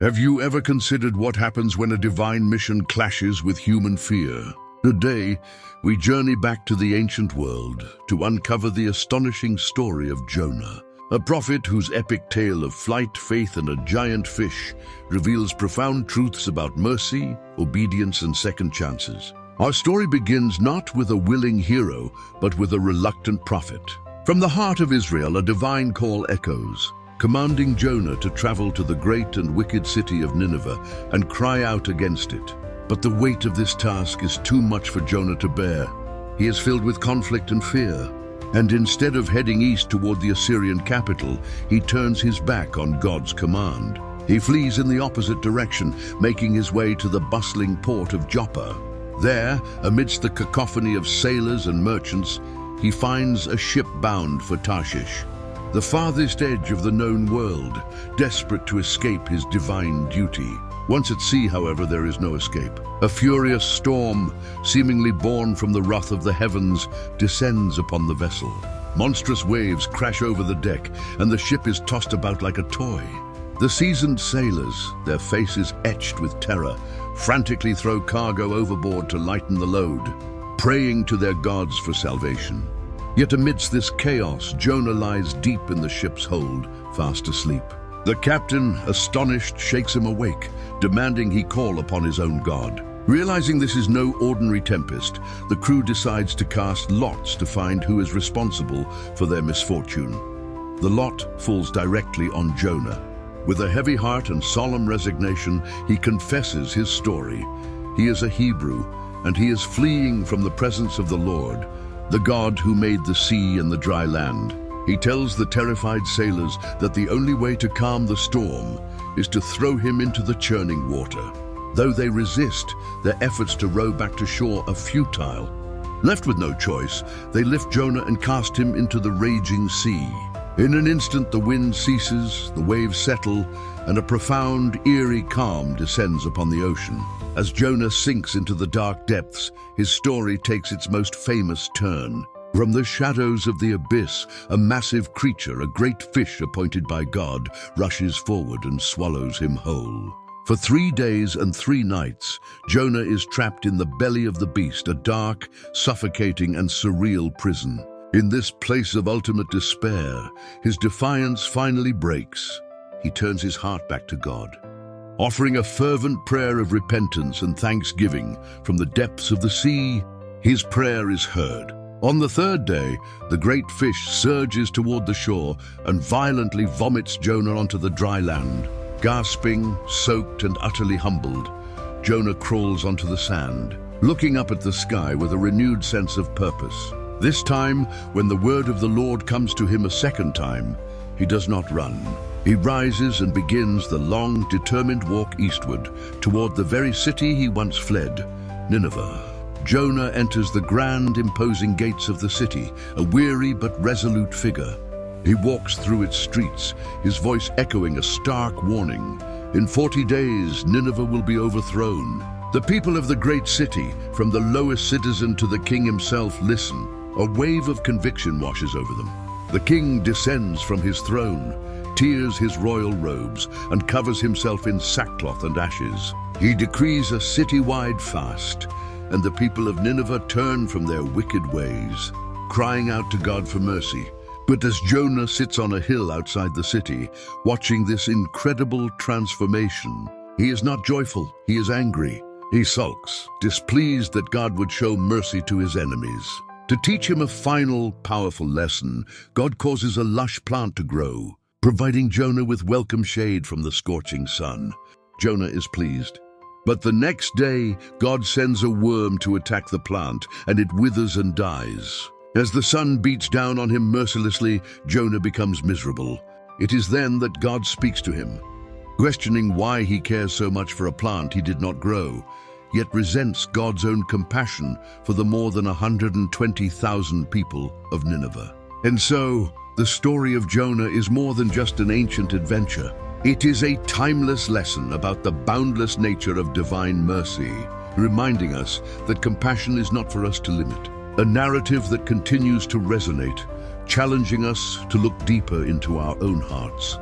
Have you ever considered what happens when a divine mission clashes with human fear? Today, we journey back to the ancient world to uncover the astonishing story of Jonah, a prophet whose epic tale of flight, faith, and a giant fish reveals profound truths about mercy, obedience, and second chances. Our story begins not with a willing hero, but with a reluctant prophet. From the heart of Israel, a divine call echoes, commanding Jonah to travel to the great and wicked city of Nineveh and cry out against it. But the weight of this task is too much for Jonah to bear. He is filled with conflict and fear, and instead of heading east toward the Assyrian capital, he turns his back on God's command. He flees in the opposite direction, making his way to the bustling port of Joppa. There, amidst the cacophony of sailors and merchants, he finds a ship bound for Tarshish, the farthest edge of the known world, desperate to escape his divine duty. Once at sea, however, there is no escape. A furious storm, seemingly born from the wrath of the heavens, descends upon the vessel. Monstrous waves crash over the deck, and the ship is tossed about like a toy. The seasoned sailors, their faces etched with terror, frantically throw cargo overboard to lighten the load, praying to their gods for salvation. Yet amidst this chaos, Jonah lies deep in the ship's hold, fast asleep. The captain, astonished, shakes him awake, demanding he call upon his own God. Realizing this is no ordinary tempest, the crew decides to cast lots to find who is responsible for their misfortune. The lot falls directly on Jonah. With a heavy heart and solemn resignation, he confesses his story. He is a Hebrew, and he is fleeing from the presence of the Lord, the God who made the sea and the dry land. He tells the terrified sailors that the only way to calm the storm is to throw him into the churning water. Though they resist, their efforts to row back to shore are futile. Left with no choice, they lift Jonah and cast him into the raging sea. In an instant, the wind ceases, the waves settle, and a profound, eerie calm descends upon the ocean. As Jonah sinks into the dark depths, his story takes its most famous turn. From the shadows of the abyss, a massive creature, a great fish appointed by God, rushes forward and swallows him whole. For 3 days and 3 nights, Jonah is trapped in the belly of the beast, a dark, suffocating, and surreal prison. In this place of ultimate despair, his defiance finally breaks. He turns his heart back to God, offering a fervent prayer of repentance and thanksgiving from the depths of the sea. His prayer is heard. On the 3rd day, the great fish surges toward the shore and violently vomits Jonah onto the dry land. Gasping, soaked, and utterly humbled, Jonah crawls onto the sand, looking up at the sky with a renewed sense of purpose. This time, when the word of the Lord comes to him a second time, he does not run. He rises and begins the long, determined walk eastward toward the very city he once fled, Nineveh. Jonah enters the grand, imposing gates of the city, a weary but resolute figure. He walks through its streets, his voice echoing a stark warning. In 40 days, Nineveh will be overthrown. The people of the great city, from the lowest citizen to the king himself, listen. A wave of conviction washes over them. The king descends from his throne, tears his royal robes, and covers himself in sackcloth and ashes. He decrees a city-wide fast, and the people of Nineveh turn from their wicked ways, crying out to God for mercy. But as Jonah sits on a hill outside the city, watching this incredible transformation, he is not joyful, he is angry. He sulks, displeased that God would show mercy to his enemies. To teach him a final, powerful lesson, God causes a lush plant to grow, providing Jonah with welcome shade from the scorching sun. Jonah is pleased. But the next day, God sends a worm to attack the plant, and it withers and dies. As the sun beats down on him mercilessly, Jonah becomes miserable. It is then that God speaks to him, questioning why he cares so much for a plant he did not grow, yet resents God's own compassion for the more than 120,000 people of Nineveh. And so, the story of Jonah is more than just an ancient adventure. It is a timeless lesson about the boundless nature of divine mercy, reminding us that compassion is not for us to limit. A narrative that continues to resonate, challenging us to look deeper into our own hearts.